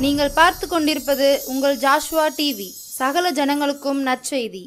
நீங்கள் பார்த்து கொண்டிருப்பது உங்கள் ஜாஷ்வா டிவி. சகல ஜனங்களுக்கும் நற்செய்தி.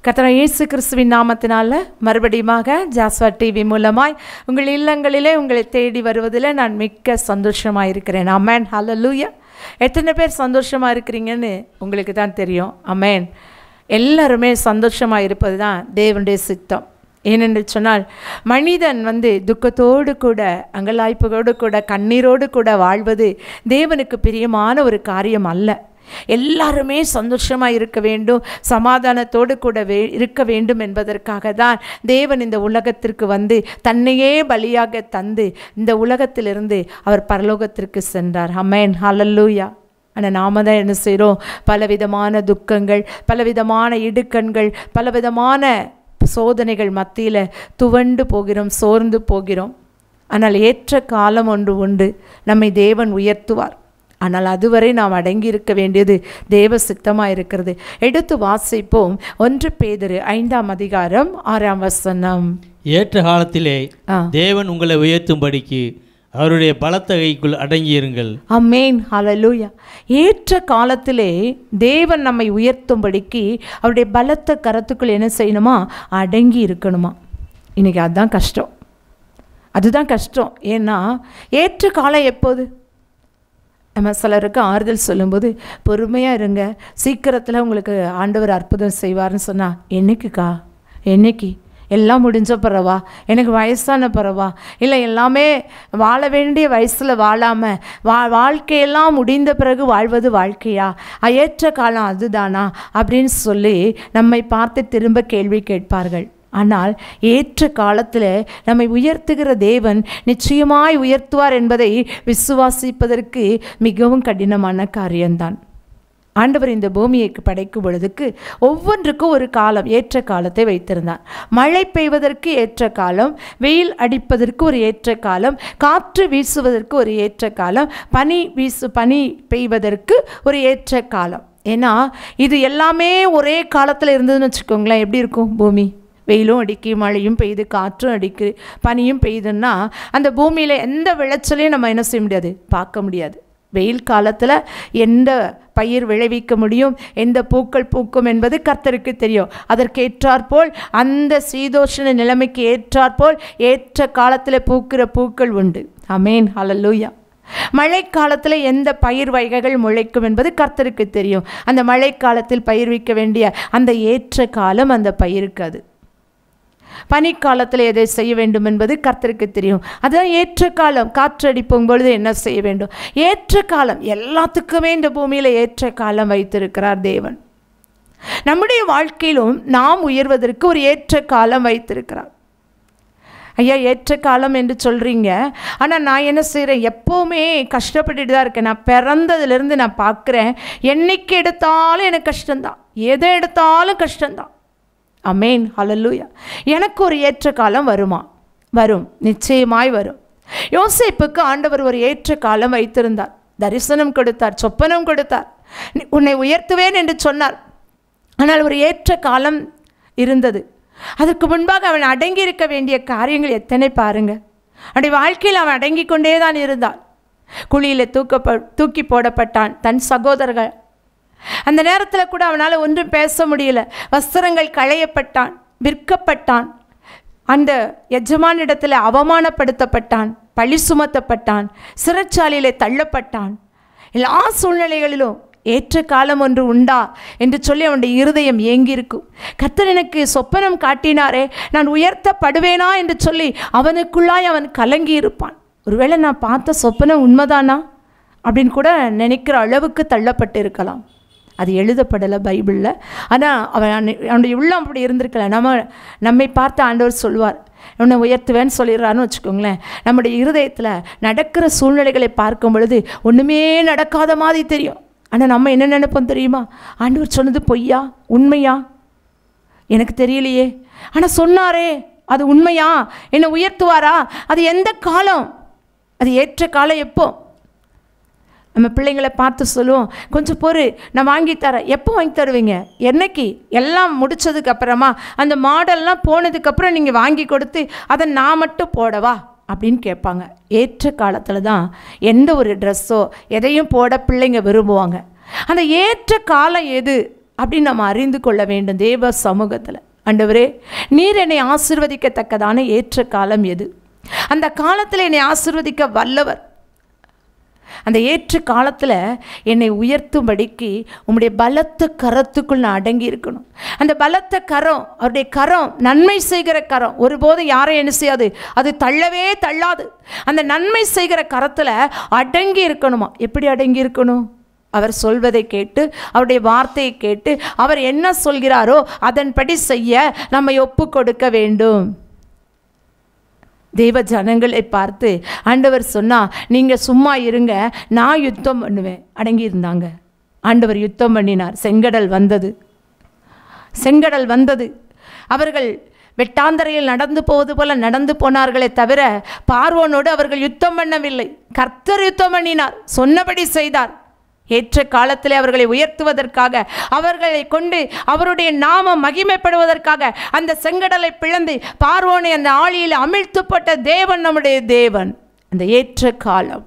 கர்த்தர் இயேசு கிறிஸ்துவின் நாமத்தினால மறுபடியுமாக ஜாஸ்வா டிவி மூலமாய் உங்கள் இல்லங்களிலே உங்களை தேடி வருவதில் நான் மிக்க சந்தோஷமாக இருக்கிறேன். அமேன். ஹல்லேலூயா. எத்தனை பேர் சந்தோஷமாக இருக்கிறீங்கன்னு உங்களுக்கு தான் தெரியும். அமேன். எல்லாருமே சந்தோஷமாக இருப்பது தான் தேவனுடைய சித்தம். ஏனென்று சொன்னால் மனிதன் துக்கத்தோடு கூட அங்கலாய்ப்போடு கூட கண்ணீரோடு கூட வாழ்வது தேவனுக்கு பிரியமான ஒரு காரியம் அல்ல. எல்லாருமே சந்தோஷமாக இருக்க வேண்டும், சமாதானத்தோடு கூட இருக்க வேண்டும் என்பதற்காக தான் தேவன் இந்த உலகத்திற்கு தன்னையே பலியாக தந்து இந்த உலகத்திலிருந்து அவர் பரலோகத்திற்கு சென்றார். ஆமென். ஹல்லேலூயா. ஆனால் நாம் தான் என்ன செய்கிறோம்? பலவிதமான துக்கங்கள், பலவிதமான இடுக்கண்கள், பலவிதமான சோதனைகள் மத்தியில் துவண்டு போகிறோம், சோர்ந்து போகிறோம். ஆனால் ஏற்ற காலம் ஒன்று உண்டு, நம்மை தேவன் உயர்த்துவார். ஆனால் அதுவரை நாம் அடங்கி இருக்க வேண்டியது தேவ சித்தமாக இருக்கிறது. எடுத்து வாசிப்போம். 1 பேதுரு 5ஆம் அதிகாரம் 6ஆம் வசனம். ஏற்ற காலத்திலே தேவன் உங்களை உயர்த்தும்படிக்கு அவருடைய பலத்த கைக்குள் அடங்கியிருங்கள். ஆமென். ஹல்லேலூயா. ஏற்ற காலத்திலே தேவன் நம்மை உயர்த்தும்படிக்கு அவருடைய பலத்த கரத்துக்குள் என்ன செய்யணுமா? அடங்கி இருக்கணுமா. இன்றைக்கி அதுதான் கஷ்டம், அதுதான் கஷ்டம். ஏன்னா ஏற்ற காலம் எப்போது? நம்ம சிலருக்கு ஆறுதல் சொல்லும்போது பொறுமையாக இருங்க, சீக்கிரத்தில் உங்களுக்கு ஆண்டவர் அற்புதம் செய்வார்னு சொன்னால், என்னைக்குக்கா? என்னைக்கு? எல்லாம் முடிஞ்ச பிறவா? எனக்கு வயசான பிறவா? இல்லை எல்லாமே வாழ வேண்டிய வயசில் வாழாமல் வாழ்க்கையெல்லாம் முடிந்த பிறகு வாழ்வது வாழ்க்கையா? ஏற்ற காலம் அதுதானா அப்படின்னு சொல்லி நம்மை பார்த்து திரும்ப கேள்வி கேட்பார்கள். ஆனால் ஏற்ற காலத்தில் நம்மை உயர்த்துகிற தேவன் நிச்சயமாய் உயர்த்துவார் என்பதை விசுவாசிப்பதற்கு மிகவும் கடினமான காரியம்தான். ஆண்டவர் இந்த பூமியை படைக்கும் பொழுதுக்கு ஒவ்வொன்றுக்கும் ஒரு காலம், ஏற்ற காலத்தை வைத்திருந்தார். மழை பெய்வதற்கு ஏற்ற காலம், வெயில் அடிப்பதற்கு ஒரு ஏற்ற காலம், காற்று வீசுவதற்கு ஒரு ஏற்ற காலம், பனி பெய்வதற்கு ஒரு ஏற்ற காலம். ஏன்னா இது எல்லாமே ஒரே காலத்தில் இருந்ததுன்னு வச்சுக்கோங்களேன், எப்படி இருக்கும் பூமி? வெயிலும் அடிக்கு, மழையும் பெய்யுது, காற்றும் அடிக்கு, பனியும் பெய்யுதுன்னா அந்த பூமியில் எந்த விளைச்சலையும் நம்ம என்ன செய்ய முடியாது? பார்க்க முடியாது. வெயில் காலத்தில் எந்த பயிர் விளைவிக்க முடியும், எந்த பூக்கள் பூக்கும் என்பது கர்த்தருக்கு தெரியும். அதற்கேற்றாற்போல் அந்த சீதோஷண நிலைமைக்கு ஏற்றாற்போல் ஏற்ற காலத்தில் பூக்கிற பூக்கள் உண்டு. ஆமென். ஹல்லேலூயா. மழைக்காலத்தில் எந்த பயிர் வகைகள் முளைக்கும் என்பது கர்த்தருக்கு தெரியும். அந்த மழைக்காலத்தில் பயிர்விக்க வேண்டிய அந்த ஏற்ற காலம் அந்த பயிருக்கு அது. பனிக்காலத்தில் எதை செய்ய வேண்டும் என்பது கர்த்தருக்கு தெரியும். அதுதான் ஏற்ற காலம். காற்றடிப்பும் பொழுது என்ன செய்ய வேண்டும்? ஏற்ற காலம். எல்லாத்துக்குமே இந்த பூமியில் ஏற்ற காலம் வைத்திருக்கிறார் தேவன். நம்முடைய வாழ்க்கையிலும் நாம் உயர்வதற்கு ஒரு ஏற்ற காலம் வைத்திருக்கிறார். ஐயா ஏற்ற காலம் என்று சொல்கிறீங்க, ஆனால் நான் என்ன செய்கிறேன்? எப்போவுமே கஷ்டப்பட்டுட்டு தான் இருக்கேன். நான் பிறந்ததுலேருந்து நான் பார்க்குறேன், என்னைக்கு எடுத்தாலும் எனக்கு கஷ்டம்தான், எதை எடுத்தாலும் கஷ்டம்தான். ஆமென். ஹல்லேலூயா. எனக்கு ஒரு ஏற்ற காலம் வருமா? வரும், நிச்சயமாய் வரும். யோசேப்புக்கு ஆண்டவர் ஒரு ஏற்ற காலம் வைத்திருந்தார். தரிசனம் கொடுத்தார், சொப்பனம் கொடுத்தார், உன்னை உயர்த்துவேன் என்று சொன்னார். ஆனால் ஒரு ஏற்ற காலம் இருந்தது. அதற்கு முன்பாக அவன் அடங்கி இருக்க வேண்டிய காரியங்கள் எத்தனை பாருங்க. அவனுடைய வாழ்க்கையில் அவன் அடங்கி கொண்டே தான் இருந்தான். குழியில் தூக்கி போடப்பட்டான் தன் சகோதரர்கள். அந்த நேரத்தில் கூட அவனால் ஒன்றும் பேச முடியல. வஸ்திரங்கள் களையப்பட்டான், விற்கப்பட்டான், அந்த எஜமானிடத்தில் அவமானப்படுத்தப்பட்டான், பழி சுமத்தப்பட்டான், சிறைச்சாலையில் தள்ளப்பட்டான். எல்லா சூழ்நிலைகளிலும் ஏற்ற காலம் ஒன்று உண்டா என்று சொல்லி அவனுடைய இருதயம் ஏங்கியிருக்கும். கர்த்தர் எனக்கு சொப்பனம் காட்டினாரே, நான் உயர்த்தப்படுவேனா என்று சொல்லி அவனுக்குள்ளாய் அவன் கலங்கி இருப்பான். ஒருவேளை நான் பார்த்த சொப்பனம் உண்மைதானா அப்படின்னு கூட நினைக்கிற அளவுக்கு தள்ளப்பட்டு இருக்கலாம். அது எழுதப்படலை பைபிளில். ஆனால் அவனுடைய உள்ளம் அப்படி இருந்திருக்கல. நம்மை பார்த்து ஆண்டவர் சொல்வார், உன்னை உயர்த்துவேன்னு சொல்லிடுறான்னு வச்சுக்கோங்களேன். நம்முடைய இருதயத்தில் நடக்கிற சூழ்நிலைகளை பார்க்கும் பொழுது ஒன்றுமே நடக்காத மாதிரி தெரியும். ஆனால் நம்ம என்ன நினைப்போம் தெரியுமா? ஆண்டவர் சொன்னது பொய்யா உண்மையா எனக்கு தெரியலையே, ஆனால் சொன்னாரே அது உண்மையா, என்னை உயர்த்துவாரா, அது எந்த காலம், அது ஏற்ற காலம் எப்போ? நம்ம பிள்ளைங்களை பார்த்து சொல்லுவோம், கொஞ்சம் பொறு, நான் வாங்கி தரேன். எப்போ வாங்கி தருவீங்க? என்னைக்கு? எல்லாம் முடித்ததுக்கு அப்புறமா, அந்த மாடல்லாம் போனதுக்கப்புறம் நீங்கள் வாங்கி கொடுத்து அதை நான் மட்டும் போடவா அப்படின்னு கேட்பாங்க. ஏற்ற காலத்தில் தான் எந்த ஒரு ட்ரெஸ்ஸோ எதையும் போட பிள்ளைங்க விரும்புவாங்க. அந்த ஏற்ற காலம் எது அப்படின்னு நம்ம அறிந்து கொள்ள வேண்டும். தேவ சமூகத்தில், ஆண்டவரே நீர் என்னை ஆசீர்வதிக்கத்தக்கதான ஏற்ற காலம் எது? அந்த காலத்தில் என்னை ஆசீர்வதிக்க வல்லவர். அந்த ஏற்ற காலத்தில் என்னை உயர்த்தும்படிக்கு உம்முடைய பலத்த கரத்துக்குள் நான் அடங்கி இருக்கணும். அந்த பலத்த கரம், அவருடைய கரம் நன்மை செய்கிற கரம், ஒருபோதும் யாரையும் என்ன செய்யாது, அது தள்ளவே தள்ளாது. அந்த நன்மை செய்கிற கரத்தில் அடங்கி இருக்கணுமா? எப்படி அடங்கி இருக்கணும்? அவர் சொல்வதை கேட்டு, அவருடைய வார்த்தையை கேட்டு, அவர் என்ன சொல்கிறாரோ அதன்படி செய்ய நம்மை ஒப்பு கொடுக்க வேண்டும். தெய்வ ஜனங்களை பார்த்து ஆண்டவர் சொன்னால், நீங்கள் சும்மா இருங்க, நான் யுத்தம் பண்ணுவேன். அடங்கி இருந்தாங்க. ஆண்டவர் யுத்தம் பண்ணினார். செங்கடல் வந்தது, செங்கடல் வந்தது. அவர்கள் வெட்டாந்தரையில் நடந்து போவது போல நடந்து போனார்களே தவிர பார்வோனோடு அவர்கள் யுத்தம் பண்ணவில்லை. கர்த்தர் யுத்தம் பண்ணினார், சொன்னபடி செய்தார். ஏற்ற காலத்திலே அவர்களை உயர்த்துவதற்காக, அவர்களை கொண்டு அவருடைய நாமம் மகிமைப்படுவதற்காக அந்த செங்கடலை பிளந்து பார்வோனை அந்த ஆழியில் அமிழ்த்தப்பட்ட தேவன் நம்முடைய தேவன். அந்த ஏற்ற காலம்,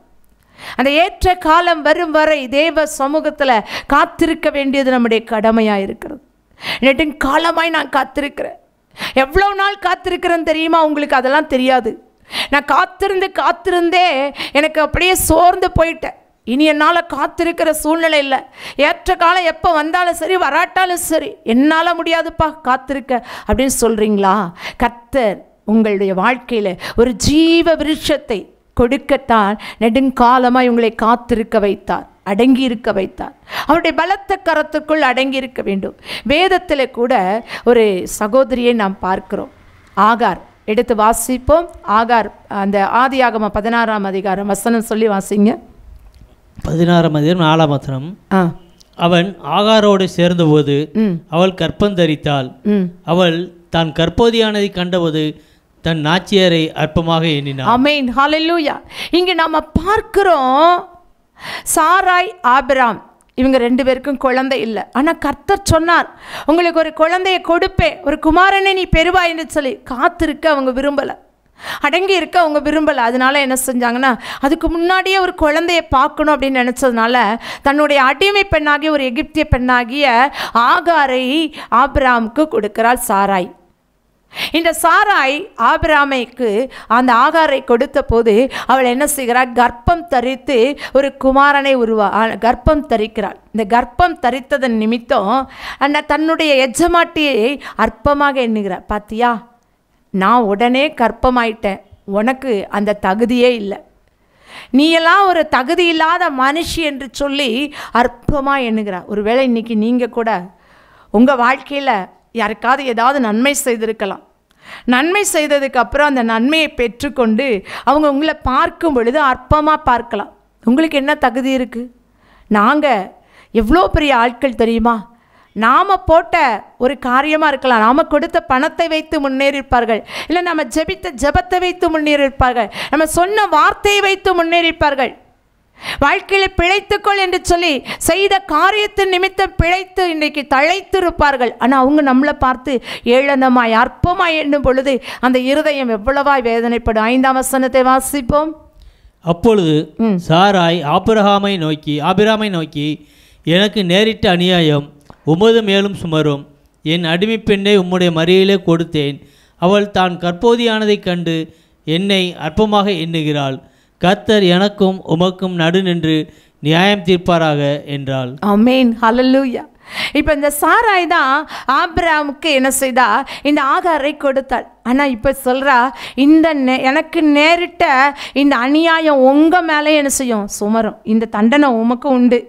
அந்த ஏற்ற காலம் வரும் வரை தேவ சமூகத்தில் காத்திருக்க வேண்டியது நம்முடைய கடமையாக இருக்கிறது. நெடுங்காலமாய் நான் காத்திருக்கிறேன். எவ்வளோ நாள் காத்திருக்கிறேன்னு தெரியுமா உங்களுக்கு? அதெல்லாம் தெரியாது. நான் காத்திருந்தே எனக்கு அப்படியே சோர்ந்து போயிட்டேன். இனி என்னால் காத்திருக்கிற சூழ்நிலை இல்லை. ஏற்ற காலம் எப்போ வந்தாலும் சரி, வராட்டாலும் சரி, என்னால் முடியாதுப்பா காத்திருக்க அப்படின்னு சொல்கிறீங்களா? கர்த்தர் உங்களுடைய வாழ்க்கையில் ஒரு ஜீவ விருட்சத்தை கொடுக்கத்தான் நெடுங்காலமாக உங்களை காத்திருக்க வைத்தார், அடங்கி இருக்க வைத்தார். அவருடைய பலத்த கரத்துக்குள் அடங்கி இருக்க வேண்டும். வேதத்தில் கூட ஒரு சகோதரியை நாம் பார்க்கிறோம். ஆகார், எடுத்து வாசிப்போம். ஆகார், அந்த ஆதியாகமம் 16ஆம் அதிகாரம் வசனம் சொல்லி வாசிங்க. 16ஆம் அதிகாரம் 4ஆம் வசனம். அவன் ஆகாரோடு சேர்ந்தபோது அவள் கர்ப்பம் தரித்தாள். அவள் தான் கர்ப்பவதியானதை கண்டபோது தன் நாச்சியாரை அற்பமாக எண்ணினாள். ஆமென், ஹல்லேலூயா. இங்கே நம்ம பார்க்கிறோம், சாராய், ஆபிராம் இவங்க 2 பேருக்கும் குழந்தை இல்லை. ஆனால் கர்த்தர் சொன்னார், உங்களுக்கு ஒரு குழந்தையை கொடுப்பேன், ஒரு குமாரனை நீ பெறுவாய் என்று சொல்லி. காத்திருக்க அவங்க விரும்பலை, அடங்கி இருக்க அவங்க விரும்பலை. அதனால என்ன செஞ்சாங்கன்னா, அதுக்கு முன்னாடியே ஒரு குழந்தைய பார்க்கணும் அப்படின்னு நினச்சதுனால தன்னுடைய அடிமை பெண்ணாகிய ஒரு எகிப்திய பெண்ணாகிய ஆகாரை ஆபிராமுக்கு கொடுக்கிறாள் சாராய். இந்த சாராய் ஆபிராமைக்கு அந்த ஆகாரை கொடுத்த போது அவள் என்ன செய்கிறாள்? கர்ப்பம் தரித்து ஒரு குமாரனை கர்ப்பம் தரிக்கிறாள். இந்த கர்ப்பம் தரித்ததன் நிமித்தம் தன்னுடைய எஜமாட்டியை அற்பமாக எண்ணுகிறார். பார்த்தியா, நான் உடனே கர்ப்பமாயிட்டேன், உனக்கு அந்த தகுதியே இல்லை, நீயெல்லாம் ஒரு தகுதி இல்லாத மனுஷி என்று சொல்லி அற்பமாக எண்ணுகிறார். ஒருவேளை இன்றைக்கி நீங்கள் கூட உங்கள் வாழ்க்கையில் யாருக்காவது ஏதாவது நன்மை செய்திருக்கலாம். நன்மை செய்ததுக்கு அப்புறம் அந்த நன்மையை பெற்றுக்கொண்டு அவங்க உங்களை பார்க்கும் பொழுது அற்பமாக பார்க்கலாம். உங்களுக்கு என்ன தகுதி இருக்குது? நாங்கள் எவ்வளோ பெரிய ஆட்கள் தெரியுமா? நாம் போட்ட ஒரு காரியமாக இருக்கலாம், நாம் கொடுத்த பணத்தை வைத்து முன்னேறிப்பார்கள், இல்லை நம்ம ஜெபித்த ஜெபத்தை வைத்து முன்னேறிப்பார்கள், நம்ம சொன்ன வார்த்தையை வைத்து முன்னேறிப்பார்கள். வாழ்க்கையில் பிழைத்துக்கொள் என்று சொல்லி செய்த காரியத்தின் நிமித்தம் பிழைத்து இன்றைக்கு தழைத்திருப்பார்கள். ஆனால் அவங்க நம்மளை பார்த்து ஏளனமாய் அற்பமாய் எண்ணும் பொழுது அந்த இருதயம் எவ்வளவாய் வேதனைப்படும். 5ஆம் வசனத்தை வாசிப்போம். அப்பொழுது சாராய் ஆபிரகாமை நோக்கி, எனக்கு நேரிட்ட அநியாயம் உமது மேலும் சுமரும். என் அடிமை பெண்ணை உம்முடைய மறியலே கொடுத்தேன். அவள் தான் கற்போதியானதைக் கண்டு என்னை அற்பமாக எண்ணுகிறாள். கர்த்தர் எனக்கும் உமக்கும் நடு நின்று நியாயம் தீர்ப்பாராக என்றாள். ஆமென், ஹல்லேலூயா. இப்போ இந்த சாராய் தான் ஆபிரகாமுக்கு என்ன செய்தா? இந்த ஆகாரை கொடுத்தாள். ஆனால் இப்போ சொல்கிறா, இந்த எனக்கு நேரிட்ட இந்த அநியாயம் உங்கள் மேலே என்ன செய்யும்? சுமரும். இந்த தண்டனை உமக்கு உண்டு.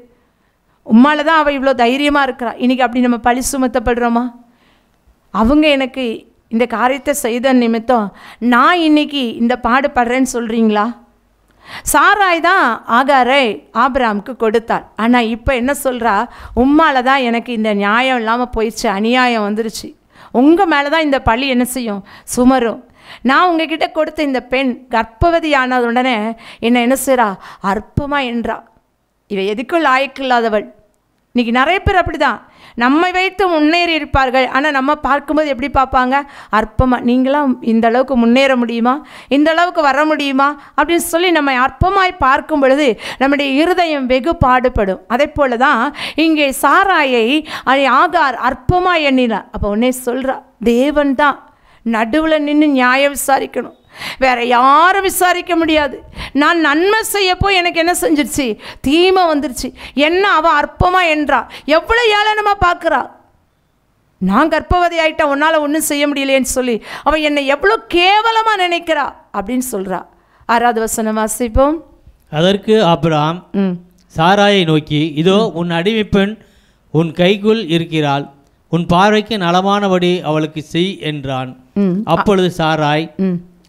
உம்மால தான் அவள் இவ்வளோ தைரியமாக இருக்கிறா. இன்றைக்கி அப்படி நம்ம பழி சுமத்தப்படுறோமா? அவங்க எனக்கு இந்த காரியத்தை செய்த நிமித்தம் நான் இன்னைக்கு இந்த பாடுபடுறேன்னு சொல்கிறீங்களா? சாராய் தான் ஆகாரை ஆபிரகாமுக்கு கொடுத்தாள். ஆனால் இப்போ என்ன சொல்கிறா? உம்மால தான் எனக்கு இந்த நியாயம் இல்லாமல் போயிடுச்சு, அநியாயம் வந்துருச்சு, உங்கள் மேலே தான் இந்த பழி என்ன செய்யும், சுமரும். நான் உங்ககிட்ட கொடுத்த இந்த பெண் கர்ப்பவதியானது உடனே என்ன செய்கிறா, அற்பமாக என்றா. இவ எதுக்குள் லாயக்கில்லாதவள். இன்றைக்கி நிறைய பேர் அப்படி தான் நம்மை வைத்து முன்னேறி இருப்பார்கள். ஆனால் நம்ம பார்க்கும்போது எப்படி பார்ப்பாங்க, அற்பமாக. நீங்களாம் இந்த அளவுக்கு முன்னேற முடியுமா, இந்த அளவுக்கு வர முடியுமா அப்படின்னு சொல்லி நம்ம அற்பமாய் பார்க்கும் பொழுது நம்முடைய இருதயம் வெகு பாடுபடும். அதே போல தான் இங்கே சாராயை ஆகார் அற்பமாக எண்ணினார். அப்போ உடனே சொல்கிறா, தேவன் தான் நடுவில் நின்று நியாயம் விசாரிக்கணும், வேற யாரும் விசாரிக்க முடியாது. நான் நன்மை செய்ய போய் எனக்கு என்ன செஞ்சிருச்சு, தீமை வந்துருச்சு. என்ன அவள் அற்பமாக என்றா, எவ்வளோ ஏளனமாக பார்க்குறா. நான் கர்ப்பவதி ஆகிட்டா, உன்னால் ஒன்றும் செய்ய முடியலேன்னு சொல்லி அவன் என்னை எவ்வளோ கேவலமாக நினைக்கிறா அப்படின்னு சொல்கிறா. 6வது வசனம் வாசிப்போம். அதற்கு ஆபிரகாம் சாராயை நோக்கி, இதோ உன் அடிமைப்பெண் உன் கைக்குள் இருக்கிறாள், உன் பார்வைக்கு நலமானபடி அவளுக்கு செய் என்றான். அப்பொழுது சாராய்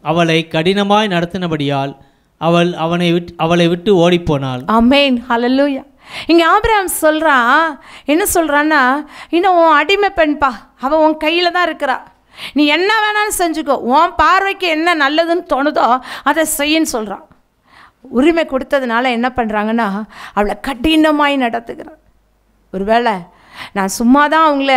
அவளை கடினமாய் நடத்தினபடியால் அவளை விட்டு ஓடிப்போனாள். ஆமென், ஹல்லேலூயா. இங்கே ஆபிரகாம் சொல்கிறான், என்ன சொல்கிறான்னா, இன்னும் உன் அடிமை பெண்பா, அவள் உன் கையில் தான் இருக்கிறா, நீ என்ன வேணாலும் செஞ்சுக்கோ, உன் பார்வைக்கு என்ன நல்லதுன்னு தோணுதோ அதை செய்யின்னு சொல்கிறான். உரிமை கொடுத்ததுனால என்ன பண்ணுறாங்கன்னா அவளை கடினமாய் நடத்துகிறான். ஒருவேளை நான் சும்மா தான் அவங்கள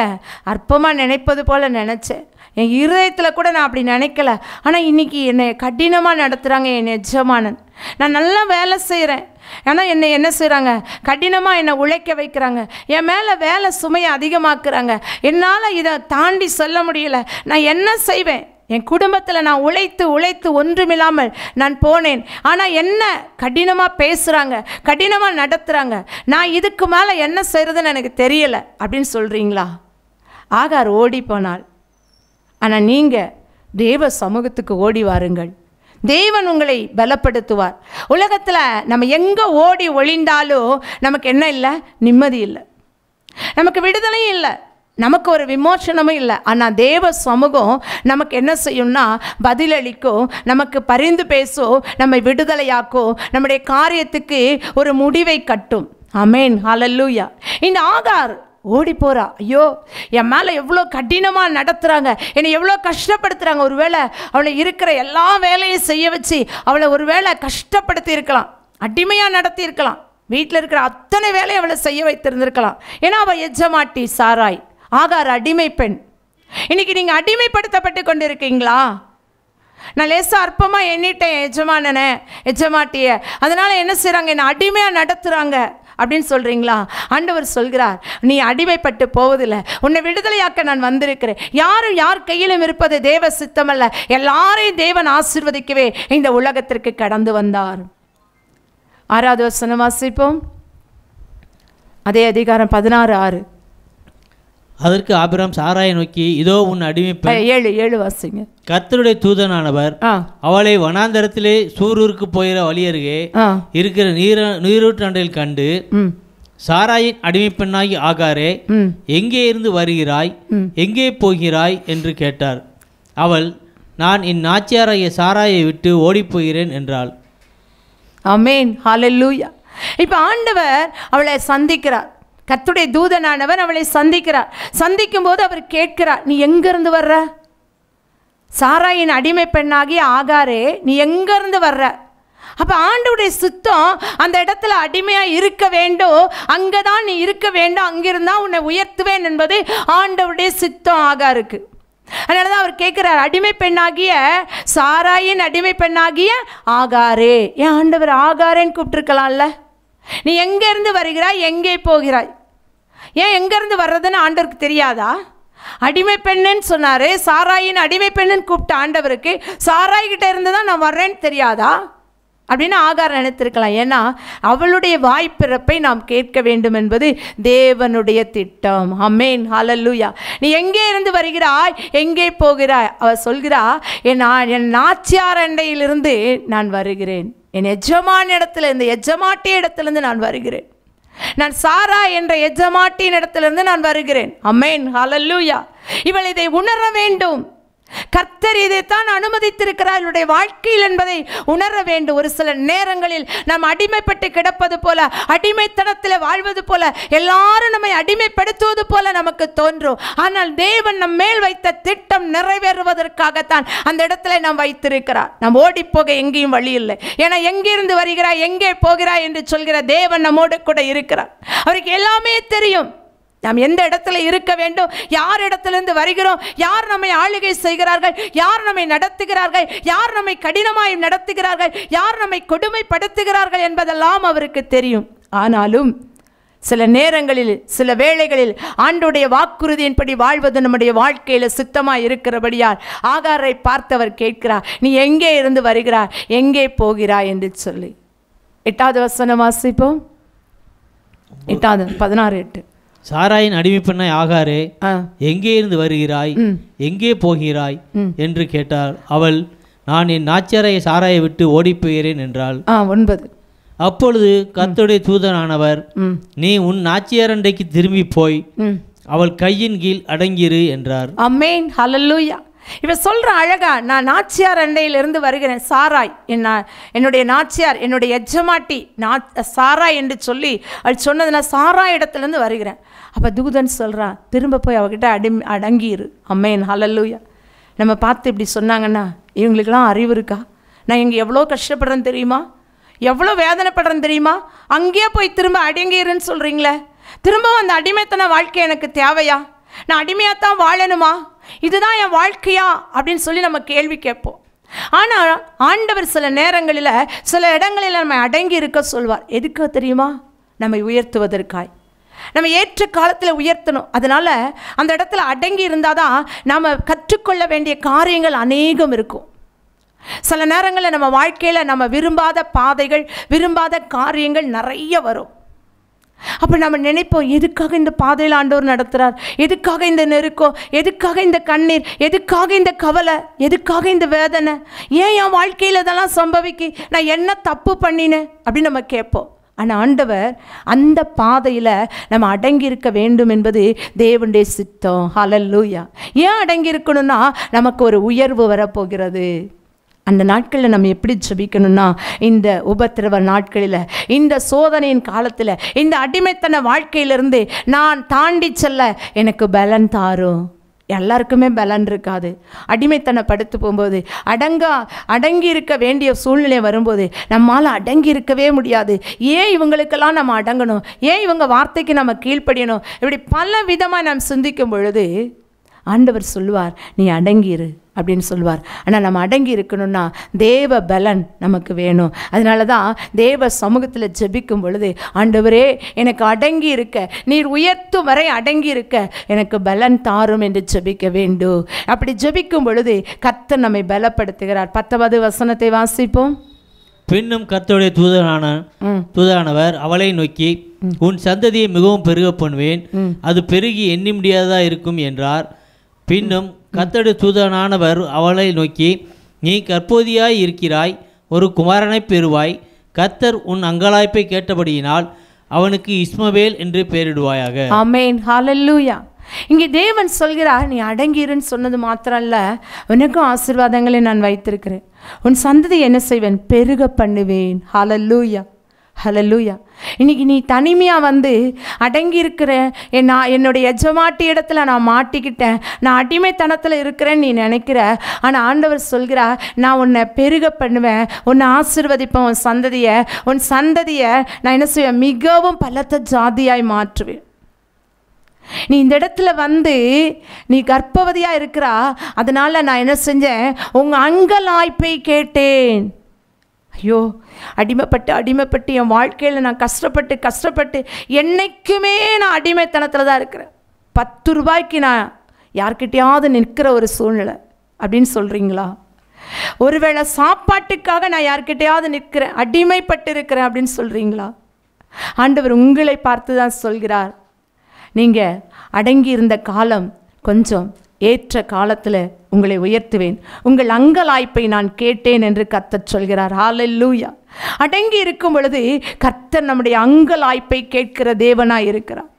அற்பமாக நினைப்பது போல் நினச்சேன், என் இருதயத்தில் கூட நான் அப்படி நினைக்கல. ஆனால் இன்றைக்கி என்னை கடினமாக நடத்துகிறாங்க என் எஜமானன். நான் நல்லா வேலை செய்கிறேன், ஆனால் என்னை என்ன செய்கிறாங்க, கடினமாக என்னை உழைக்க வைக்கிறாங்க, என் மேலே வேலை சுமையை அதிகமாக்குறாங்க, என்னால் இதை தாண்டி சொல்ல முடியல. நான் என்ன செய்வேன், என் குடும்பத்தில் நான் உழைத்து ஒன்றுமில்லாமல் நான் போனேன். ஆனால் என்ன கடினமாக பேசுகிறாங்க, கடினமாக நடத்துகிறாங்க, நான் இதுக்கு மேலே என்ன செய்கிறதுன்னு எனக்கு தெரியலை அப்படின்னு சொல்கிறீங்களா? ஆகார் ஓடி போனாள். ஆனால் நீங்கள் தேவ சமூகத்துக்கு ஓடி வாருங்கள், தேவன் உங்களை பலப்படுத்துவார். உலகத்தில் நம்ம எங்கே ஓடி ஒளிந்தாலும் நமக்கு என்ன இல்லை, நிம்மதி இல்லை, நமக்கு விடுதலையும் இல்லை, நமக்கு ஒரு விமோசனமும் இல்லை. ஆனால் தேவ சமூகம் நமக்கு என்ன செய்யும்னா பதிலளிக்கும், நமக்கு பரிந்து பேசும், நம்மை விடுதலையாக்கும், நம்முடைய காரியத்துக்கு ஒரு முடிவை கட்டும். ஆமென், ஹல்லேலூயா. இந்த ஆகார் ஓடி போகிறா. ஐயோ, என் மேலே எவ்வளோ கடினமாக நடத்துகிறாங்க, என்னை எவ்வளோ கஷ்டப்படுத்துகிறாங்க. ஒருவேளை அவளை இருக்கிற எல்லா வேலையும் செய்ய வச்சு அவளை ஒருவேளை கஷ்டப்படுத்தி இருக்கலாம், அடிமையாக நடத்தி இருக்கலாம், வீட்டில் இருக்கிற அத்தனை வேலையை அவளை செய்ய வைத்திருந்திருக்கலாம். ஏன்னா அவள் எஜமாட்டி சாராய், ஆகார் அடிமை பெண். இன்றைக்கி நீங்கள் அடிமைப்படுத்தப்பட்டு கொண்டு இருக்கீங்களா? நான் லேசாக அற்பமாக எண்ணிட்டேன் எஜமாட்டியை, அதனால் என்ன செய்கிறாங்க, என்னை அடிமையாக நடத்துகிறாங்க அப்படின்னு சொல்கிறீங்களா? ஆண்டவர் சொல்கிறார், நீ அடிமைப்பட்டு போவதில்லை, உன்னை விடுதலையாக்க நான் வந்திருக்கிறேன். யாரும் யார் கையிலும் இருப்பது தேவ சித்தமல்ல, எல்லாரையும் தேவன் ஆசீர்வதிக்கவே இந்த உலகத்திற்கு கடந்து வந்தார். 6வது வசனம் வாசிப்போம். அதே அதிகாரம் 16:6. அதற்கு ஆபிரகாம் சாராயை நோக்கி, இதோ உன் அடிமைப்பெண் 7 வாசிங்க. கர்த்தருடைய தூதனானவர் அவளை வனாந்தரத்திலே சூரூருக்கு போகிற வழி அருகே இருக்கிற நீரூற்றண்டையில் கண்டு, சாராயின் அடிமைப்பெண்ணாகி ஆகாரே, எங்கே இருந்து வருகிறாய், எங்கே போகிறாய் என்று கேட்டார். அவள், நான் என் நாச்சியாராகிய சாராயை விட்டு ஓடிப்போகிறேன் என்றாள். ஆமென், ஹல்லேலூயா. இப்போ ஆண்டவர் அவளை சந்திக்கிறார், கர்த்தருடைய தூதனானவர் அவளை சந்திக்கிறார். சந்திக்கும் போது அவர் கேட்கிறார், நீ எங்கிருந்து வர்ற? சாராயின் அடிமை பெண்ணாகி ஆகாரே, நீ எங்கிருந்து வர்ற? அப்போ ஆண்டவருடைய சித்தம் அந்த இடத்துல அடிமையாக இருக்க வேண்டும், அங்கே தான் நீ இருக்க வேண்டும், அங்கிருந்தா உன்னை உயர்த்துவேன் என்பது ஆண்டவருடைய சித்தம் ஆகாருக்கு. அதனால தான் அவர் கேட்குறார், அடிமை பெண்ணாகிய சாராயின் அடிமை பெண்ணாகிய ஆகாரே. ஏன் ஆண்டவர் ஆகாரேன்னு கூப்பிட்டுருக்கலாம்ல? நீ எங்கேருந்து வருகிறாய், எங்கே போகிறாய்? ஏன் எங்கேருந்து வர்றதுன்னு ஆண்டவருக்கு தெரியாதா? அடிமை பெண்ணுன்னு சொன்னார், சாராயின் அடிமை பெண்ணுன்னு கூப்பிட்ட ஆண்டவருக்கு சாராய்கிட்ட இருந்து தான் நான் வர்றேன்னு தெரியாதா அப்படின்னு ஆகார் நினைத்திருக்கலாம். ஏன்னா அவளுடைய வாய்ப்பிறப்பை நாம் கேட்க வேண்டும் என்பது தேவனுடைய திட்டம். ஆமென், ஹல்லேலூயா. நீ எங்கே இருந்து வருகிறாய், எங்கே போகிறாய்? அவள் சொல்கிறா, என் நாச்சியார் அண்டையிலிருந்து நான் வருகிறேன், என் எஜமான இடத்துல, இந்த எஜமாட்டி இடத்துலேருந்து நான் வருகிறேன், நான் சாரா என்ற எஜமாட்டியின் இடத்திலிருந்து நான் வருகிறேன். ஆமென், ஹல்லேலூயா. இவள் இதை உணர வேண்டும். கர்த்தர் இதைத்தான் அனுமதித்திருக்கிறார் என்னுடைய வாழ்க்கையில் என்பதை உணர வேண்டும். ஒரு சில நேரங்களில் நாம் அடிமைப்பட்டு கிடப்பது போல, அடிமைத்தனத்தில் வாழ்வது போல, எல்லாரும் நம்மை அடிமைப்படுத்துவது போல நமக்கு தோன்றும். ஆனால் தேவன் நம் மேல் வைத்த திட்டம் நிறைவேறுவதற்காகத்தான் அந்த இடத்துல நாம் வைத்திருக்கிறார். நாம் ஓடி போக எங்கேயும் வழி இல்லை. ஏன்னா எங்கிருந்து வருகிறாய், எங்கே போகிறாய் என்று சொல்கிற தேவன் நம்மோடு கூட இருக்கிறார். அவருக்கு எல்லாமே தெரியும். நாம் எந்த இடத்துல இருக்க வேண்டும், யார் இடத்திலிருந்து வருகிறோம், யார் நம்மை ஆளுகை செய்கிறார்கள், யார் நம்மை நடத்துகிறார்கள், யார் நம்மை கடினமாய் நடத்துகிறார்கள், யார் நம்மை கொடுமைப்படுத்துகிறார்கள் என்பதெல்லாம் அவருக்கு தெரியும். ஆனாலும் சில நேரங்களில், சில வேளைகளில் ஆண்டவருடைய வாக்குறுதியின்படி வாழ்வது நம்முடைய வாழ்க்கையில் சித்தமாக இருக்கிறபடியால் ஆகாரை பார்த்தவர் கேட்கிறார், நீ எங்கே இருந்து வருகிறாய், எங்கே போகிறாய் என்று சொல்லி. 8வது வசனம் வாசிப்போம். 8வது 16:8. சாராயின் அடிமைப்பெண்ணாய் ஆகாரே, எங்கே இருந்து வருகிறாய், எங்கே போகிறாய் என்று கேட்டார். அவள், நான் என் நாச்சியாரை சாராயை விட்டு ஓடிப்போகிறேன் என்றாள். 9. அப்பொழுது கர்த்தருடைய தூதனானவர், நீ உன் நாச்சியாரண்டைக்கு திரும்பி போய் அவள் கையின் கீழ் அடங்கிரு என்றார். ஆமென், ஹல்லேலூயா. இவ சொல்ற அழகா, நான் நாச்சியார் அண்டையிலிருந்து வருகிறேன். சாராய் என்னுடைய நாச்சியார், என்னுடைய எஜமாட்டி சாராய் என்று சொல்லி அவள் சொன்னது, நான் சாராய் இடத்துலேருந்து வருகிறேன். அப்போ தூதன் சொல்கிறான், திரும்ப போய் அவகிட்ட அடங்கிரு. ஆமென், ஹல்லேலூயா. நம்ம பார்த்து இப்படி சொன்னாங்கன்னா, இவங்களுக்கெல்லாம் அறிவு இருக்கா? நான் இங்கே எவ்வளோ கஷ்டப்படுறேன்னு தெரியுமா, எவ்வளோ வேதனைப்படுறேன்னு தெரியுமா, அங்கேயே போய் திரும்ப அடங்கிருன்னு சொல்கிறீங்களே, திரும்ப அந்த அடிமைத்தன வாழ்க்கை எனக்கு தேவையா, நான் அடிமையாகத்தான் வாழணுமா, இதுதான் என் வாழ்க்கையா அப்படின்னு சொல்லி நம்ம கேள்வி கேட்போம். ஆனால் ஆண்டவர் சில நேரங்களில், சில இடங்களில் நம்ம அடங்கி இருக்க சொல்வார். எதுக்கு தெரியுமா? நம்மை உயர்த்துவதற்காய், நம்ம ஏற்ற காலத்தில் உயர்த்தணும். அதனால் அந்த இடத்துல அடங்கி இருந்தால் தான் நாம் கற்றுக்கொள்ள வேண்டிய காரியங்கள் அநேகம் இருக்கும். சில நேரங்களில் நம்ம வாழ்க்கையில் நம்ம விரும்பாத பாதைகள், விரும்பாத காரியங்கள் நிறைய வரும். அப்போ நம்ம நினைப்போம், எதுக்காக இந்த பாதையில் ஆண்டவர் நடத்துகிறார், எதுக்காக இந்த நெருக்கம், எதுக்காக இந்த கண்ணீர், எதுக்காக இந்த கவலை, எதுக்காக இந்த வேதனை, ஏன் என் வாழ்க்கையில் இதெல்லாம் சம்பவிக்கு, நான் என்ன தப்பு பண்ணினேன் அப்படின்னு நம்ம கேட்போம். ஆனால் ஆண்டவர் அந்த பாதையில் நம்ம அடங்கி இருக்க வேண்டும் என்பது தேவனுடைய சித்தம். ஹல்லேலூயா. ஏன் அடங்கி இருக்கணும்னா, நமக்கு ஒரு உயர்வு வரப்போகிறது. அந்த நாட்களில் நம்ம எப்படி ஜெபிக்கணும்னா, இந்த உபத்திரவ நாட்களில், இந்த சோதனையின் காலத்தில், இந்த அடிமைத்தன வாழ்க்கையிலிருந்து நான் தாண்டி செல்ல எனக்கு பலன் தாரும். எல்லாருக்குமே பலன் இருக்காது. அடிமைத்தனப்படுத்து போகும்போது, அடங்கி இருக்க வேண்டிய சூழ்நிலை வரும்போது நம்மால் அடங்கி இருக்கவே முடியாது. ஏன் இவங்களுக்கெல்லாம் நம்ம அடங்கணும், ஏன் இவங்க வார்த்தைக்கு நம்ம கீழ்ப்படியணும், இப்படி பல விதமாக நாம் சிந்திக்கும் பொழுது ஆண்டவர் சொல்லுவார், நீ அடங்கிரு அப்படின்னு சொல்லுவார். ஆனால் நம்ம அடங்கி இருக்கணும்னா தேவ பலன் நமக்கு வேணும். அதனால தான் தேவ சமூகத்தில் ஜெபிக்கும் பொழுது, ஆண்டவரே எனக்கு அடங்கி இருக்க, நீர் உயர்த்தும் வரை அடங்கி இருக்க எனக்கு பலன் தாரும் என்று ஜெபிக்க வேண்டும். அப்படி ஜெபிக்கும் பொழுது கர்த்தர் நம்மை பலப்படுத்துகிறார். 10வது வசனத்தை வாசிப்போம். பின்னும் கர்த்தருடைய தூதரானவர் அவளை நோக்கி, உன் சந்ததியை மிகவும் பெருக பண்ணுவேன், அது பெருகி எண்ணி முடியாததா இருக்கும் என்றார். பின்னும் கர்த்தருடைய தூதனானவர் அவளை நோக்கி, நீ கர்ப்பவதியாய் இருக்கிறாய், ஒரு குமாரனை பெறுவாய், கர்த்தர் உன் அங்கலாய்ப்பை கேட்டபடியினால் அவனுக்கு இஸ்மவேல் என்று பெயரிடுவாயாக. ஆமென், ஹல்லேலூயா. இங்கே தேவன் சொல்கிறார், நீ அடங்கிருன்னு சொன்னது மாத்திரம் இல்லை, உனக்கும் ஆசீர்வாதங்களை நான் வைத்திருக்கிறேன், உன் சந்ததி என்ன செய்வேன், பெருக பண்ணுவேன். ஹல்லேலூயா, ஹல்லேலூயா. இன்னைக்கு நீ தனிமையாக வந்து அடங்கி இருக்கிற, என்னுடைய எஜமாட்டி இடத்துல நான் மாட்டிக்கிட்டேன், நான் அடிமைத்தனத்தில் இருக்கிறேன்னு நீ நினைக்கிற. ஆனால் ஆண்டவர் சொல்கிறார், நான் உன்னை பெருக பண்ணுவேன், உன்னை ஆசீர்வதிப்பேன், உன் சந்ததியை நான் என்ன செய்வேன், மிகவும் பலத்த ஜாதியாய் மாற்றுவேன். நீ இந்த இடத்துல வந்து நீ கர்ப்பவதியாக இருக்கிறா, அதனால் நான் என்ன செஞ்சேன், உங்கள் அங்கலாய்ப்பை கேட்டேன். ஐயோ, அடிமைப்பட்டு என் வாழ்க்கையில் நான் கஷ்டப்பட்டு என்றைக்குமே நான் அடிமைத்தனத்தில் தான் இருக்கிறேன். 10 ரூபாய்க்கு நான் யார்கிட்டையாவது நிற்கிற ஒரு சூழ்நிலை அப்படின்னு சொல்கிறீங்களா? ஒருவேளை சாப்பாட்டுக்காக நான் யார்கிட்டையாவது நிற்கிறேன், அடிமைப்பட்டு இருக்கிறேன் அப்படின்னு சொல்கிறீங்களா? ஆண்டவர் உங்களை பார்த்து தான் சொல்கிறார், நீங்கள் அடங்கி இருந்த காலம் கொஞ்சம், ஏற்ற காலத்தில் உங்களை உயர்த்துவேன், உங்கள் அங்கலாய்ப்பை நான் கேட்டேன் என்று கர்த்தர் சொல்கிறார். ஹல்லேலூயா. அடங்கி இருக்கும் பொழுது கர்த்தர் நம்முடைய அங்கலாய்ப்பை கேட்கிற தேவனாய் இருக்கிறார்.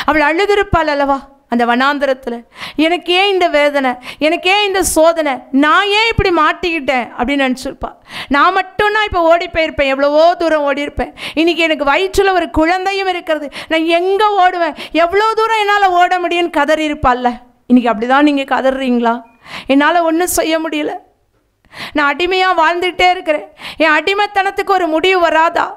அவள் அழுதிருப்பாள் அல்லவா, அந்த வனாந்தரத்தில், எனக்கு ஏன் இந்த வேதனை, எனக்கு ஏன் இந்த சோதனை, நான் ஏன் இப்படி மாட்டிக்கிட்டேன் அப்படின்னு நினச்சிருப்பா. நான் மட்டும்னா இப்போ ஓடி போயிருப்பேன், எவ்வளவோ தூரம் ஓடி இருப்பேன். இன்றைக்கி எனக்கு வயிற்றில் ஒரு குழந்தையும் இருக்கிறது, நான் எங்கே ஓடுவேன், எவ்வளோ தூரம் என்னால் ஓட முடியும்னு கதறி இருப்பாள்ல. இன்றைக்கி அப்படி தான் நீங்கள் கதறீங்களா? என்னால் ஒன்றும் செய்ய முடியல, நான் அடிமையாக வாழ்ந்துகிட்டே இருக்கிறேன், என் அடிமைத்தனத்துக்கு ஒரு முடிவு வராதா?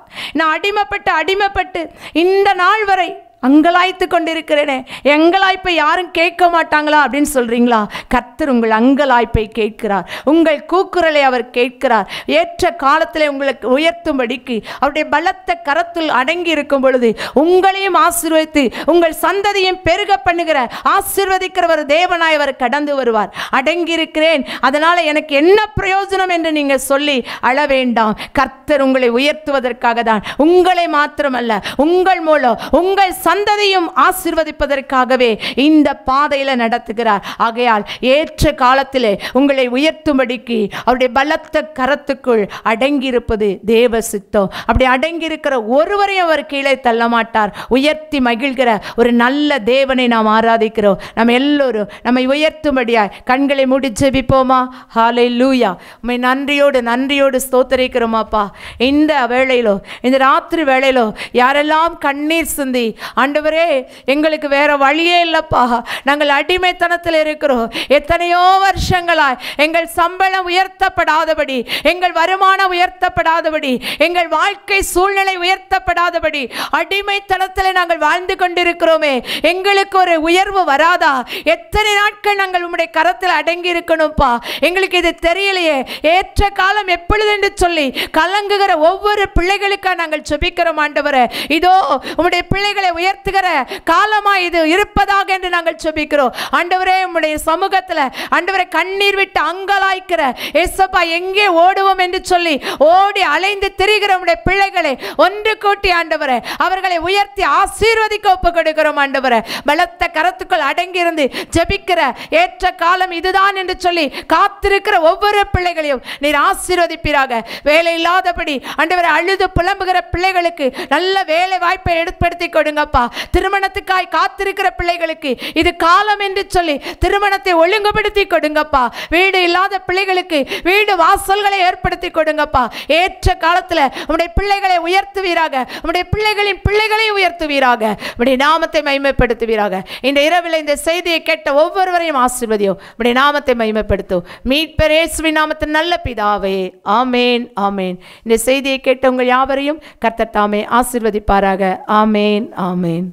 நான் அடிமைப்பட்டு இந்த நாள் வரை அங்கலாய்த்து கொண்டிருக்கிறேனே, எங்கலாய்ப்பை யாரும் கேட்க மாட்டாங்களா அப்படின்னு சொல்கிறீங்களா? கர்த்தர் உங்கள் அங்கலாய்ப்பை கேட்கிறார், உங்கள் கூக்குரலை அவர் கேட்கிறார். ஏற்ற காலத்தில் உங்களுக்கு உயர்த்தும்படிக்கு அவருடைய பலத்த கரத்தில் அடங்கி இருக்கும் பொழுது உங்களையும் ஆசீர்வதித்து உங்கள் சந்ததியும் பெருக பண்ணுகிற ஆசீர்வதிக்கிற ஒரு தேவனாய் அவர் கடந்து வருவார். அடங்கி இருக்கிறேன், அதனால் எனக்கு என்ன பிரயோஜனம் என்று நீங்கள் சொல்லி அழ வேண்டாம். கர்த்தர் உங்களை உயர்த்துவதற்காக தான், உங்களை மாத்திரமல்ல உங்கள் மூலம் உங்கள் சந்ததியும் ஆசீர்வதிப்பதற்காகவே இந்த பாதையில் நடத்துகிறார். ஆகையால் ஏற்ற காலத்திலே உங்களை உயர்த்தும்படிக்கு அவருடைய பலத்த கரத்துக்குள் அடங்கியிருப்பது தேவ சித்தம். அப்படி அடங்கியிருக்கிற ஒருவரையும் அவர் கீழே தள்ள மாட்டார். உயர்த்தி மகிழ்கிற ஒரு நல்ல தேவனை நாம் ஆராதிக்கிறோம். நம்ம எல்லோரும் நம்மை உயர்த்தும்படியாய் கண்களை மூடி ஜெபிப்போமா? ஹல்லேலூயா. உம்மை நன்றியோடு ஸ்தோத்திரிக்கிறோமாப்பா. இந்த வேளையிலோ, இந்த ராத்திரி வேளையிலோ யாரெல்லாம் கண்ணீர் சிந்தி, ஆண்டவரே எங்களுக்கு வேற வழியே இல்லப்பா, நாங்கள் அடிமைத்தனத்தில் இருக்கிறோம், எத்தனையோ வருஷங்களாய் எங்கள் சம்பளம் உயர்த்தப்படாதபடி, எங்கள் வருமானம் உயர்த்தப்படாதபடி, எங்கள் வாழ்க்கை சூழ்நிலை உயர்த்தப்படாதபடி அடிமைத்தனத்தில் நாங்கள் வாழ்ந்து கொண்டிருக்கிறோமே, எங்களுக்கு ஒரு உயர்வு வராதா? எத்தனை நாட்கள் நாங்கள் உம்முடைய கரத்தில் அடங்கி இருக்கணும்ப்பா, எங்களுக்கு இது தெரியலையே. ஏற்ற காலம் எப்பொழுது என்று சொல்லி கலங்குகிற ஒவ்வொரு பிள்ளைகளுக்காக நாங்கள் ஜெபிக்கிறோம் ஆண்டவரே. இதோ உம்முடைய பிள்ளைகளை உயர்த்துகிற காலமா இது இருப்பதாக என்று நாங்கள் ஜெபிக்கிறோம் ஆண்டவரே. உம்முடைய சமூகத்தில் ஆண்டவரே கண்ணீர் விட்டு அங்கலாய்க்கிற ஏசப்பா, எங்கே ஓடுவோம் என்று சொல்லி ஓடி அலைந்து திரிகிற உம்முடைய பிள்ளைகளை ஒன்று கூட்டி ஆண்டவரே அவர்களை உயர்த்தி ஆசீர்வதிக்க ஒப்பு கொடுக்கிறோம் ஆண்டவரே. பலத்த கரத்துக்குள் அடங்கியிருந்து ஜெபிக்கிற ஏற்ற காலம் இதுதான் என்று சொல்லி காத்திருக்கிற ஒவ்வொரு பிள்ளைகளையும் நீர் ஆசீர்வதிப்பீராக. வேலை இல்லாதபடி ஆண்டவரே அழுது புலம்புகிற பிள்ளைகளுக்கு நல்ல வேலை வாய்ப்பை ஏற்படுத்தி கொடுங்கப்பா. திருமணத்துக்காய் காத்திருக்கிற பிள்ளைகளுக்கு இது காலம் என்று சொல்லி திருமணத்தை ஒழுங்குபடுத்தி கொடுங்கப்பா. வீடு இல்லாத பிள்ளைகளுக்கு வீடு வாசல்களை ஏற்படுத்தி கொடுங்கப்பா. ஏற்ற காலத்தில் உம்முடைய பிள்ளைகளை உயர்த்துவீராக, உம்முடைய பிள்ளைகளின் பிள்ளைகளை உயர்த்துவீராக, உம்முடைய நாமத்தை மகிமைப்படுத்துவீராக. இந்த இரவில் இந்த செய்தியை கேட்ட ஒவ்வொருவரையும் ஆசீர்வதியும், உம்முடைய நாமத்தை மகிமைப்படுத்தும். மீட்பர் இயேசுவின் நாமத்தின் நல்ல பிதாவே, ஆமேன் ஆமேன். இந்த செய்தியை கேட்ட உங்கள் யாவரையும் கர்த்தர் தாமே ஆசீர்வதிப்பாராக. ஆமேன் ஆமேன்.